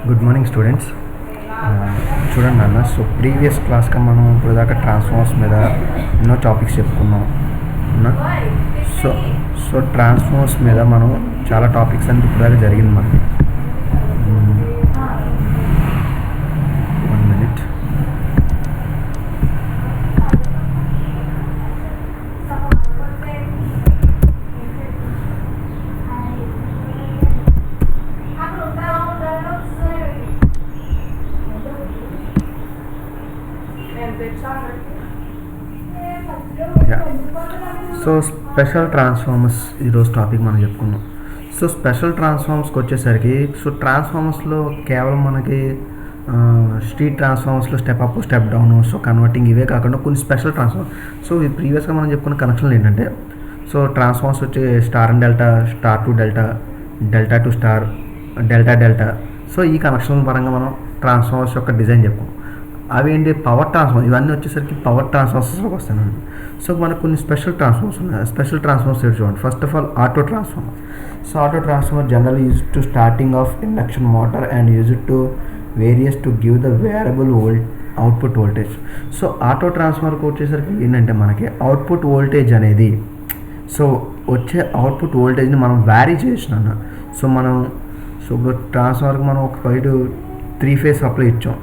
Good morning students. చూడండి నాన్న, so previous క్లాస్గా మనం ఇప్పుడు దాకా ట్రాన్స్ఫార్మర్స్ మీద ఎన్నో టాపిక్స్ చెప్పుకున్నాం. సో సో ట్రాన్స్ఫార్మర్స్ మీద మనం చాలా టాపిక్స్ అనేది ఇప్పుడు దాకా జరిగింది మనకి. 1 minute. సో స్పెషల్ ట్రాన్స్ఫార్మర్స్ ఈరోజు టాపిక్ మనం చెప్పుకున్నాం. సో స్పెషల్ ట్రాన్స్ఫార్మర్స్కి వచ్చేసరికి, సో ట్రాన్స్ఫార్మర్స్లో కేవలం మనకి స్ట్రీట్ ట్రాన్స్ఫార్మర్స్లో step up step down, so converting ఇవే కాకుండా కొన్ని స్పెషల్ ట్రాన్స్ఫార్మర్. సో ఈ ప్రీవియస్గా మనం చెప్పుకున్న కనెక్షన్లు ఏంటంటే, సో ట్రాన్స్ఫార్మర్స్ వచ్చి star and delta, star to delta, delta to star, delta delta. So ఈ కనెక్షన్ పరంగా మనం ట్రాన్స్ఫార్మర్స్ యొక్క డిజైన్ చెప్పుకోం. అవి ఏంటి, పవర్ ట్రాన్స్ఫార్మర్. ఇవన్నీ వచ్చేసరికి పవర్ ట్రాన్స్ఫార్మర్స్లోకి వస్తానండి. సో మనకు కొన్ని స్పెషల్ ట్రాన్స్ఫార్మర్స్ ఉన్నాయి. స్పెషల్ ట్రాన్స్ఫార్మర్స్ చూడండి. First of all auto transformer. So auto transformer general use to starting of induction motor and use to various to give the variable output voltage. So auto ట్రాన్స్ఫార్మర్కి వచ్చేసరికి ఏంటంటే మనకి output voltage అనేది, so వచ్చే output వోల్టేజ్ని మనం vary చేసినాను. So ఇప్పుడు ట్రాన్స్ఫార్మర్కి మనం ఒక 3 ఫేజ్ సప్లై ఇచ్చాం,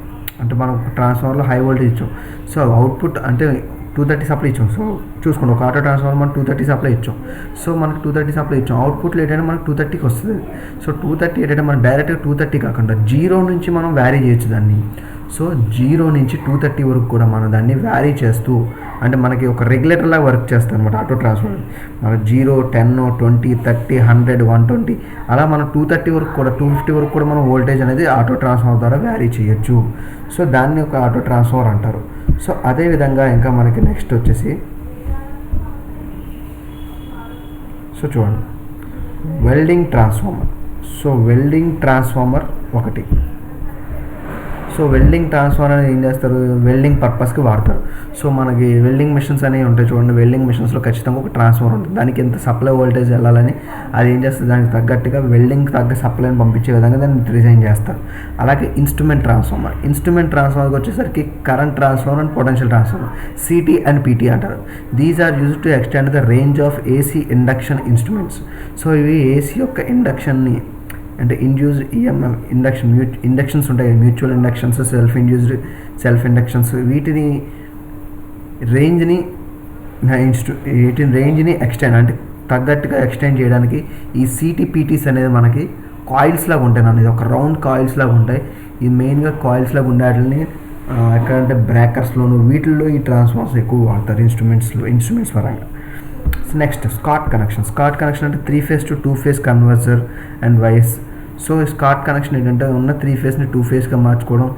అంటే మనం ట్రాన్స్ఫార్మర్లో హై వోల్టేజ్ ఇచ్చాం. సో అవుట్పుట్ అంటే 230 సప్లై ఇచ్చాం. సో చూసుకోండి, ఒక ఆటో ట్రాన్స్ఫార్మర్ మనం 230 సప్లై ఇచ్చాం. సో మనకు 230 సప్లై ఇచ్చాం. అవుట్పుట్లో ఏంటంటే మనకు 230కి వస్తుంది. సో 230 ఏంటంటే మనం డైరెక్ట్గా 230 కాకుండా 0 నుంచి మనం వ్యారీ చేయొచ్చు దాన్ని. సో 0 నుంచి 230 వరకు కూడా మనం దాన్ని వ్యారీ చేస్తూ, అంటే మనకి ఒక రెగ్యులేటర్లా వర్క్ చేస్తుంది అనమాట ఆటో ట్రాన్స్ఫార్మర్. మన 0, 10, 20, 30, 100, 120 అలా మనం 230 వరకు కూడా 250 వరకు కూడా మనం వోల్టేజ్ అనేది ఆటో ట్రాన్స్ఫార్మర్ ద్వారా వ్యారీ చేయొచ్చు. సో దాన్ని ఒక ఆటో ట్రాన్స్ఫార్మర్ అంటారు. సో అదేవిధంగా ఇంకా మనకి నెక్స్ట్ వచ్చేసి, సో చూడండి, welding transformer. So welding transformer ఒకటి. సో వెల్డింగ్ ట్రాన్స్ఫార్మర్ అనేది ఏం చేస్తారు, వెల్డింగ్ పర్పస్కి వాడతారు. సో మనకి వెల్డింగ్ మిషన్స్ అనేవి ఉంటాయి చూడండి. వెల్డింగ్ మిషన్స్లో ఖచ్చితంగా ఒక ట్రాన్స్ఫార్మర్ ఉంటుంది. దానికి ఎంత సప్లై వోల్టేజ్ వెళ్ళాలని అది ఏం చేస్తుంది, దానికి తగ్గట్టుగా వెల్డింగ్కి తగ్గ సప్లైని పంపించే విధంగా దాన్ని డిజైన్ చేస్తారు. అలాగే ఇన్స్ట్రుమెంట్ ట్రాన్స్ఫార్మర్. ఇన్స్ట్రుమెంట్ ట్రాన్స్ఫార్మర్కి వచ్చేసరికి current transformer and potential transformer, CT and PT అంటారు. These are used to extend the range of AC induction instruments. So ఇవి ఏసీ యొక్క ఇండక్షన్ని, అంటే ఇండ్యూస్డ్ ఈఎంఎఫ్ ఇండక్షన్స్ ఉంటాయి, మ్యూచువల్ ఇండక్షన్స్, సెల్ఫ్ ఇండక్షన్స్, వీటిని రేంజ్ని ఎక్స్టెండ్, అంటే తగ్గట్టుగా ఎక్స్టెండ్ చేయడానికి ఈ సిటీపీటీస్ అనేది మనకి కాయిల్స్ లాగా ఉంటాయి అనేది, ఒక రౌండ్ కాయిల్స్ లాగా ఉంటాయి. ఈ మెయిన్గా కాయిల్స్ లాగా ఉండే వాటిని ఎక్కడంటే బ్రేకర్స్లోను వీటిల్లో ఈ ట్రాన్స్ఫార్మర్స్ ఎక్కువ వాడతారు ఇన్స్ట్రుమెంట్స్ పరంగా. Next Scott connection. Scott connection అంటే 3 phase to 2 phase converter and vice. So Scott connection ఏంటంటే ఉన్న 3 ఫేజ్ని 2 ఫేజ్గా మార్చుకోవడం,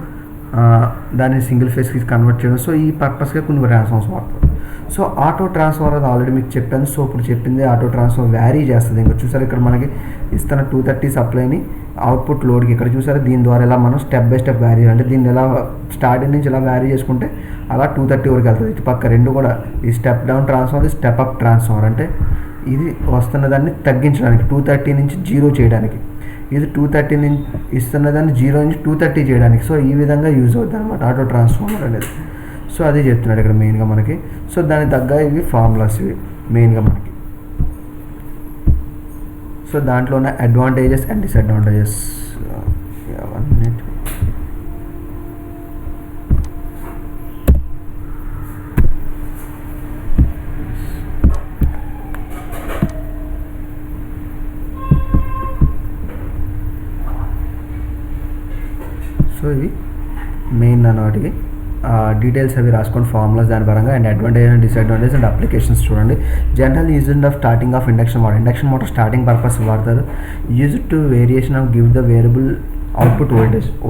దాన్ని సింగిల్ ఫేజ్కి కన్వర్ట్ చేయడం. సో ఈ పర్పస్గా కొన్ని ట్రాన్స్ఫార్మర్స్ వాడతారు. సో ఆటో ట్రాన్స్ఫార్మర్ అది ఆల్రెడీ మీకు చెప్పాను. సో ఇప్పుడు చెప్పింది ఆటో ట్రాన్స్ఫార్మర్ వ్యారీ చేస్తుంది. ఇంకా చూసారు ఇక్కడ మనకి ఇస్తున్న 230 సప్లైని అవుట్పుట్ లోడ్కి ఇక్కడ చూసారు. దీని ద్వారా ఎలా మనం స్టెప్ బై స్టెప్ వ్యారీ, అంటే దీన్ని ఎలా స్టార్టింగ్ నుంచి ఎలా వ్యారీ చేసుకుంటే అలా 230 వరకు వెళ్తుంది. ఇటు పక్క రెండు కూడా ఈ step down transformer, step up transformer, అంటే ఇది వస్తున్న దాన్ని తగ్గించడానికి 230 నుంచి 0 చేయడానికి, ఇది 230 నుంచి ఇస్తున్న దాన్ని 0 నుంచి 230 చేయడానికి. సో ఈ విధంగా యూజ్ అవుతుంది అనమాట ఆటో ట్రాన్స్ఫార్మర్ అనేది. సో అది చెప్తున్నాడు ఇక్కడ మెయిన్గా మనకి. సో దానికి తగ్గ ఇవి ఫార్ములాస్ ఇవి మెయిన్గా మనకి. సో దాంట్లో ఉన్న advantages and disadvantages. 1 minute. So ఇవి మెయిన్ అన్నవాటికి డీటెయిల్స్ అవి రాసుకొని ఫార్ములాస్ దాని పరంగా, and advantage and disadvantage and applications చూడండి. General used of starting of induction motor starting purpose వాడతారు. Used to variation of give the variable output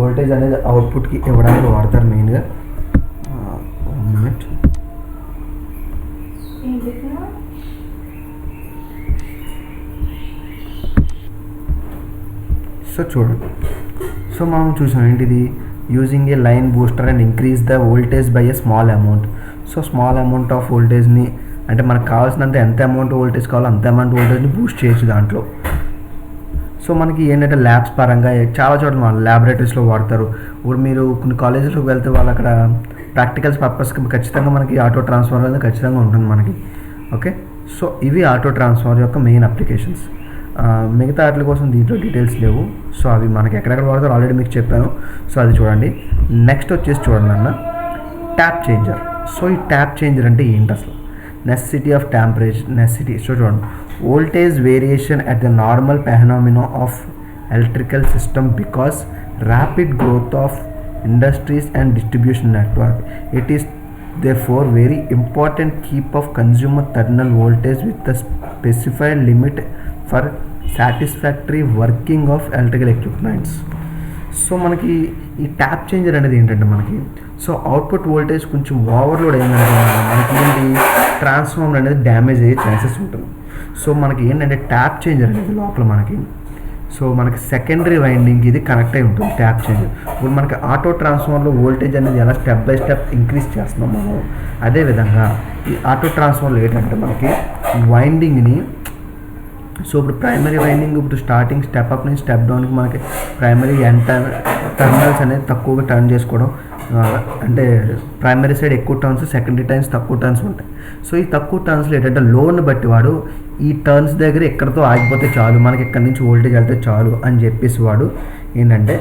voltage అనేది అవుట్పుట్కి ఇవ్వడానికి వాడతారు మెయిన్గా. 1 minute. సో చూడండి, సో మనం చూసాం ఏంటిది, using a line booster and increase the voltage by a small amount. So small amount of వోల్టేజ్ని, అంటే మనకు కావాల్సినంత ఎంత అమౌంట్ వోల్టేజ్ కావాలో అంత అమౌంట్ వోల్టేజ్ని బూస్ట్ చేయొచ్చు దాంట్లో. సో మనకి ఏంటంటే ల్యాబ్స్ పరంగా చాలా చోట్ల మన ల్యాబొరేటరీస్లో వాడతారు. ఇప్పుడు మీరు కొన్ని కాలేజెస్లోకి వెళ్తే వాళ్ళు అక్కడ ప్రాక్టికల్స్ పర్పస్కి ఖచ్చితంగా మనకి ఆటో ట్రాన్స్ఫార్మర్ అనేది ఖచ్చితంగా ఉంటుంది మనకి. ఓకే, సో ఇవి ఆటో ట్రాన్స్ఫార్మర్ యొక్క మెయిన్ అప్లికేషన్స్. మిగతా వాటి కోసం దీంట్లో డీటెయిల్స్ లేవు. సో అవి మనకి ఎక్కడెక్కడ వాడతారో ఆల్రెడీ మీకు చెప్పాను. సో అది చూడండి. నెక్స్ట్ వచ్చేసి చూడండి అన్న, ట్యాప్ చేంజర్. సో ఈ ట్యాప్ చేంజర్ అంటే ఏంటి అసలు? Necessity of temperature necessity. So చూడండి, voltage variation at the normal phenomena of electrical system because rapid growth of industries and distribution network. It is therefore very important keep of consumer terminal voltage with the specified limit for satisfactory working of electrical equipments. So మనకి ఈ tap changer అనేది ఏంటంటే మనకి so output voltage కొంచెం overload అయిందంటే మనకి ఏంటి transformer అనేది డ్యామేజ్ అయ్యే ఛాన్సెస్ ఉంటుంది. సో మనకి ఏంటంటే ట్యాప్ చేంజర్ అనేది లోపల మనకి సో మనకి సెకండరీ వైండింగ్ ఇది కనెక్ట్ అయి ఉంటుంది ట్యాప్ చేంజర్. ఇప్పుడు మనకి ఆటో ట్రాన్స్ఫార్మర్లో వోల్టేజ్ అనేది ఎలా స్టెప్ బై స్టెప్ ఇంక్రీజ్ చేస్తున్నాం మనం, అదేవిధంగా ఈ ఆటో ట్రాన్స్ఫార్మర్లో ఏంటంటే మనకి వైండింగ్ని సో ఇప్పుడు ప్రైమరీ వైండింగ్ ఇప్పుడు స్టార్టింగ్ స్టెప్ అప్ నుంచి స్టెప్ డౌన్కి మనకి ప్రైమరీ టర్మినల్స్ అనేది తక్కువగా టర్న్ చేసుకోవడం, అంటే ప్రైమరీ సైడ్ ఎక్కువ టర్న్స్, సెకండరీ టర్న్స్ తక్కువ టర్న్స్ ఉంటాయి. సో ఈ తక్కువ టర్న్స్లో ఏంటంటే లోడ్ని బట్టి వాడు ఈ టర్న్స్ దగ్గర ఎక్కడితో ఆగిపోతే చాలు, మనకి ఎక్కడి నుంచి వోల్టేజ్ వెళ్తే చాలు అని చెప్పేసి వాడు ఏంటంటే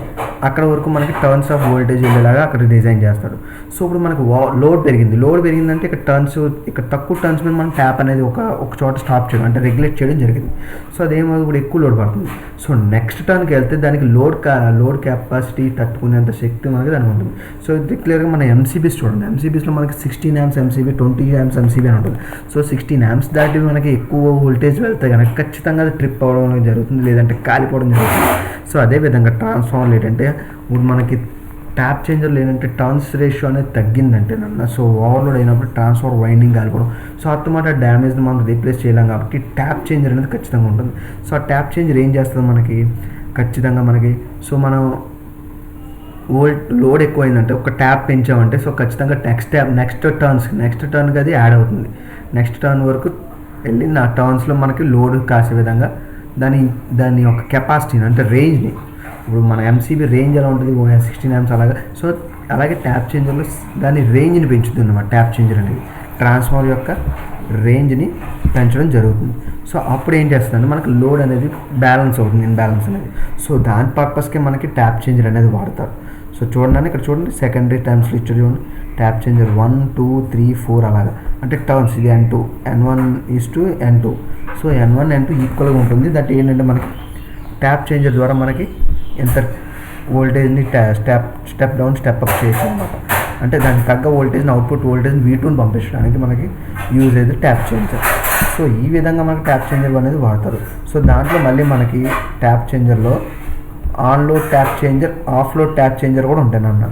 అక్కడ వరకు మనకి టర్న్స్ ఆఫ్ వోల్టేజ్ వెళ్ళేలాగా అక్కడ డిజైన్ చేస్తాడు. సో ఇప్పుడు మనకు లోడ్ పెరిగిందంటే ఇక్కడ టర్న్స్, ఇక్కడ తక్కువ టర్న్స్ మీద మనం ట్యాప్ అనేది ఒక చోట స్టాప్ చేయడం అంటే రెగ్యులేట్ చేయడం జరిగింది. సో అదేమో ఇప్పుడు ఎక్కువ లోడ్ పడుతుంది. సో నెక్స్ట్ టర్న్కి వెళ్తే దానికి లోడ్ కెపాసిటీ తట్టుకునేంత శక్తి మనకి దానికి ఉంటుంది. సో ఇది క్లియర్గా మన ఎంసీబీస్ చూడండి. ఎంసీబీస్లో మనకి 16 amps ఎంసీబీ, 20 amps ఎంసీబీ అని ఉంటుంది. సో 16 amps దాటి మనకి ఎక్కువ వోల్టేజ్ వెళ్తే కనుక ఖచ్చితంగా అది ట్రిప్ అవ్వడం జరుగుతుంది, లేదంటే కాలిపోవడం జరుగుతుంది. సో అదేవిధంగా ట్రాన్స్ఫార్మర్ ఏంటంటే ఇప్పుడు మనకి ట్యాప్ చేంజర్లు ఏంటంటే టర్న్స్ రేషియో అనేది తగ్గిందంటే సో ఓవర్లోడ్ అయినప్పుడు ట్రాన్స్ఫార్మర్ వైండింగ్ కాలిపోవడం, సో ఆటోమేటిక్ డ్యామేజ్ని మనం రీప్లేస్ చేయలేం కాబట్టి ట్యాప్ చేంజర్ అనేది ఖచ్చితంగా ఉంటుంది. సో ఆ ట్యాప్ చేంజర్ ఏం చేస్తుంది మనకి ఖచ్చితంగా మనకి సో మనం లోడ్ ఎక్కువైందంటే ఒక ట్యాప్ పెంచామంటే సో ఖచ్చితంగా నెక్స్ట్ టర్న్కి అది యాడ్ అవుతుంది. నెక్స్ట్ టర్న్ వరకు వెళ్ళి నా టర్న్స్లో మనకి లోడ్ కాసే విధంగా దాని యొక్క కెపాసిటీని అంటే రేంజ్ని, ఇప్పుడు మన ఎంసీబీ రేంజ్ ఎలా ఉంటుంది 16 amps అలాగా, సో అలాగే ట్యాప్ చేంజర్లో దాని రేంజ్ని పెంచుతుంది అన్నమాట. ట్యాప్ చేంజర్ అనేది ట్రాన్స్ఫార్మర్ యొక్క రేంజ్ని పెంచడం జరుగుతుంది. సో అప్పుడు ఏం చేస్తుందంటే మనకి లోడ్ అనేది బ్యాలెన్స్ అవుతుంది, ఇన్బ్యాలెన్స్ అనేది. సో దాని పర్పస్కే మనకి ట్యాప్ చేంజర్ అనేది వాడతారు. సో చూడండి ఇక్కడ చూడండి సెకండరీ టర్మ్స్లో ఇచ్చారు చూడండి ట్యాప్ చేంజర్ 1, 2, 3, 4 అలాగా అంటే టర్న్స్ ఇది N2, N1:N2. So N1, N2 ఈక్వల్గా ఉంటుంది. దట్ ఏంటంటే మనకి ట్యాప్ చేంజర్ ద్వారా మనకి ఎంత వోల్టేజ్ని స్టెప్ డౌన్ స్టెప్ అప్ చేయొచ్చు అనమాట. అంటే దానికి తగ్గ వోల్టేజ్ని అవుట్పుట్ వోల్టేజ్ని V2ని పంపించడానికి మనకి యూజ్ అయ్యేది ట్యాప్ చేంజర్. సో ఈ విధంగా మనకి ట్యాప్ చేంజర్ అనేది వాడతారు. సో దాంట్లో మళ్ళీ మనకి ట్యాప్ చేంజర్లో on load tap changer, off load tap changer కూడా ఉంటాయి అన్న.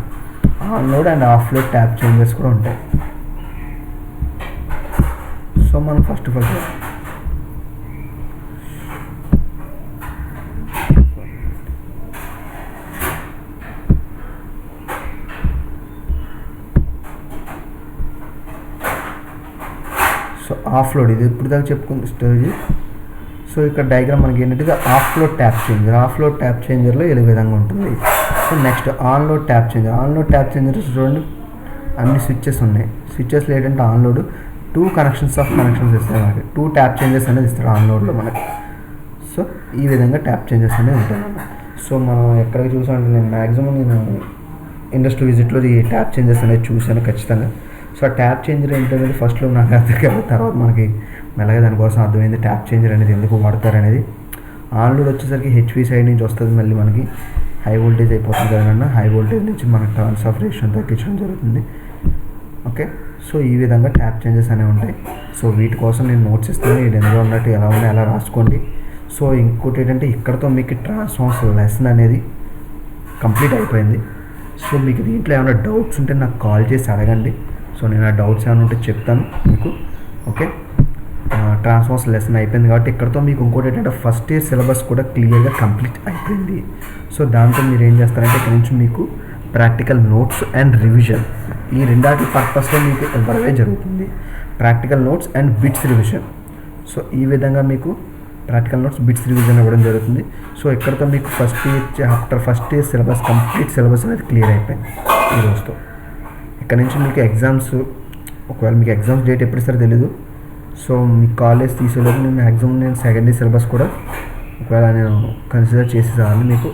On load and off load tap changers కూడా ఉంటాయి. సో మనం first of all so off load ఇది ఇప్పుడు దాకా చెప్పుకుంది స్టోరేజ్. సో ఇక్కడ డయాగ్రామ్ మనకి ఏంటంటే ఆఫ్ లోడ్ ట్యాప్ చేంజర్లో ఇలా విధంగా ఉంటుంది. So next on load tap changer చూడండి అన్ని స్విచ్చెస్ ఉన్నాయి. స్విచ్చెస్లో ఏంటంటే ఆన్ లోడ్ 2 కనెక్షన్స్ ఇస్తాడు మనకి, 2 ట్యాప్ చేంజెస్ అనేది ఇస్తాడు ఆన్ లోడ్లో మనకి. సో ఈ విధంగా ట్యాప్ చేంజెస్ అనేది ఉంటుంది అన్నమాట. సో మనం ఎక్కడికి చూసామంటే నేను మ్యాక్సిమం ఇండస్ట్రీ విజిట్లో ఈ ట్యాప్ చేంజెస్ అనేది చూశాను ఖచ్చితంగా. సో ఆ ట్యాప్ చేంజర్ ఏంటనేది ఫస్ట్లో నాకు అర్థం కాదు, తర్వాత మనకి మెల్లగా దానికోసం అర్థమైంది ట్యాప్ చేంజర్ అనేది ఎందుకు వాడతారు అనేది. ఆన్ లోడ్ వచ్చేసరికి హెచ్పి సైడ్ నుంచి వస్తుంది, మళ్ళీ మనకి హై వోల్టేజ్ అయిపోతుంది కదన్నా, హై వోల్టేజ్ నుంచి మనకి టర్న్స్ ఆఫ్ రేషియోని తగ్గించడం జరుగుతుంది. ఓకే, సో ఈ విధంగా ట్యాప్ చేంజెస్ అనేవి ఉంటాయి. సో వీటి కోసం నేను నోట్స్ ఇస్తాను, ఇది ఎందులో ఉన్నట్టు ఎలా ఉన్నాయి అలా రాసుకోండి. సో ఇంకోటి ఏంటంటే ఇక్కడతో మీకు ట్రాన్స్ఫార్మర్స్ లెసన్ అనేది కంప్లీట్ అయిపోయింది. సో మీకు దీంట్లో ఏమైనా డౌట్స్ ఉంటే నాకు కాల్ చేసి అడగండి. సో నేను ఆ డౌట్స్ ఏమైనా ఉంటే చెప్తాను మీకు. ఓకే, ట్రాన్స్ఫార్మర్స్ లెసన్ అయిపోయింది కాబట్టి ఇక్కడతో మీకు ఇంకోటి ఏంటంటే ఫస్ట్ ఇయర్ సిలబస్ కూడా క్లియర్గా కంప్లీట్ అయిపోయింది. సో దాంతో మీరు ఏం చేస్తారంటే ఇక్కడ నుంచి మీకు ప్రాక్టికల్ నోట్స్ అండ్ రివిజన్ ఈ రెండాటి పర్పస్లో మీకు ఇవ్వడమే జరుగుతుంది. Practical notes and bits revision. So ఈ విధంగా మీకు ప్రాక్టికల్ నోట్స్ బిట్స్ రివిజన్ ఇవ్వడం జరుగుతుంది. సో ఇక్కడతో మీకు first year syllabus complete syllabus అనేది క్లియర్ అయిపోయింది ఈ రోజుతో. ఇక్కడ నుంచి మీకు ఎగ్జామ్స్, ఒకవేళ మీకు ఎగ్జామ్స్ డేట్ ఎప్పుడు ఇస్తారో తెలీదు. సో మీ కాలేజ్ తీసేలోపు నేను మ్యాక్సిమం సెకండ్ ఇయర్ సిలబస్ కూడా ఒకవేళ నేను కన్సిడర్ చేసేసాను. మీకు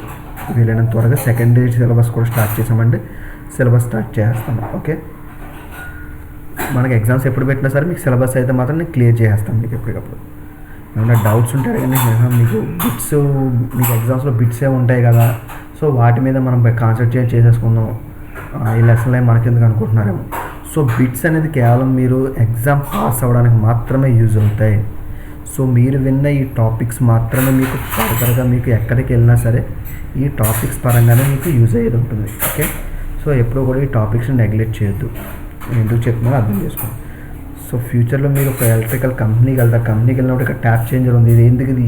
వీలైనంత త్వరగా సెకండ్ ఇయర్ సిలబస్ కూడా స్టార్ట్ చేసామంటే సిలబస్ స్టార్ట్ చేస్తాను. ఓకే, మనకి ఎగ్జామ్స్ ఎప్పుడు పెట్టినా సరే మీకు సిలబస్ అయితే మాత్రం నేను క్లియర్ చేసేస్తాను. మీకు ఎప్పటికప్పుడు ఏమైనా డౌట్స్ ఉంటే అడగండి. మీకు బిట్స్, మీకు ఎగ్జామ్స్లో బిట్సే ఉంటాయి కదా, సో వాటి మీద మనం కాన్సన్ట్రేట్ చేసేసుకుందాం, ఈ లెసన్లు మనకెందుకు అనుకుంటున్నారేమో. సో బిట్స్ అనేది కేవలం మీరు ఎగ్జామ్ పాస్ అవ్వడానికి మాత్రమే యూజ్ అవుతాయి. సో మీరు విన్న ఈ టాపిక్స్ మాత్రమే మీకు ఫర్దర్గా మీకు ఎక్కడికి వెళ్ళినా సరే ఈ టాపిక్స్ పరంగానే మీకు యూజ్ అయ్యేది ఉంటుంది. ఓకే, సో ఎప్పుడూ కూడా ఈ టాపిక్స్ని నెగ్లెక్ట్ చేయొద్దు. ఎందుకు చెప్తున్నారో అర్థం చేసుకోండి. సో ఫ్యూచర్లో మీరు ఒక ఎలక్ట్రికల్ కంపెనీకి వెళ్తారు, కంపెనీకి వెళ్ళినప్పుడు ఇక్కడ ట్యాప్ చేంజర్ ఉంది, ఇది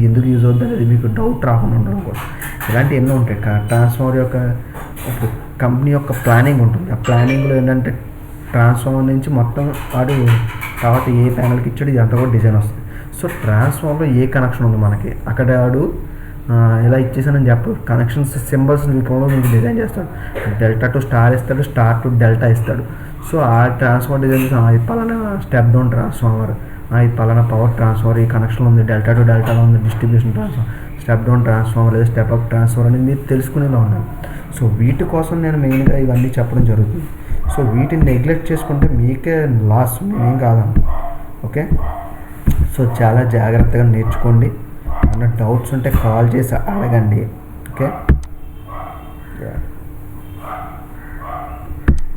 ఎందుకు యూజ్ అవుతుంది అనేది మీకు డౌట్ రాకుండా ఉండడం కోసం ఇలాంటి ఎన్నో ఉంటాయి. ట్రాన్స్ఫార్మర్ యొక్క ఒక కంపెనీ యొక్క ప్లానింగ్ ఉంటుంది. ఆ ప్లానింగ్లో ఏంటంటే ట్రాన్స్ఫార్మర్ నుంచి మొత్తం వాడు తర్వాత ఏ ప్యానల్కి ఇచ్చాడు ఇదంతా కూడా డిజైన్ వస్తుంది. సో ట్రాన్స్ఫార్మర్లో ఏ కనెక్షన్ ఉంది మనకి అక్కడ వాడు ఇలా ఇచ్చేసానని చెప్పు, కనెక్షన్స్ సింబల్స్ రూపంలో మీకు డిజైన్ చేస్తాడు. డెల్టా టు స్టార్ ఇస్తాడు, స్టార్ టు డెల్టా ఇస్తాడు. సో ఆ ట్రాన్స్ఫార్మర్ డిజైన్ ఇది పలానా స్టెప్ డౌన్ ట్రాన్స్ఫార్మర్, ఇది పలానా పవర్ ట్రాన్స్ఫార్మర్, ఈ కనెక్షన్లో ఉంది, డెల్టా టు డెల్టాలో ఉంది distribution transformer, step down transformer లేదా స్టెప్ అప్ ట్రాన్స్ఫార్మర్ అనేది మీరు తెలుసుకునేలా ఉండాలి. సో వీటి కోసం నేను మెయిన్గా ఇవన్నీ చెప్పడం జరుగుతుంది. సో వీటిని నెగ్లెక్ట్ చేసుకుంటే మీకే లాస్, మేమేం కాదండి. ఓకే, సో చాలా జాగ్రత్తగా నేర్చుకోండి. ఏమైనా డౌట్స్ ఉంటే కాల్ చేసి అడగండి. ఓకే.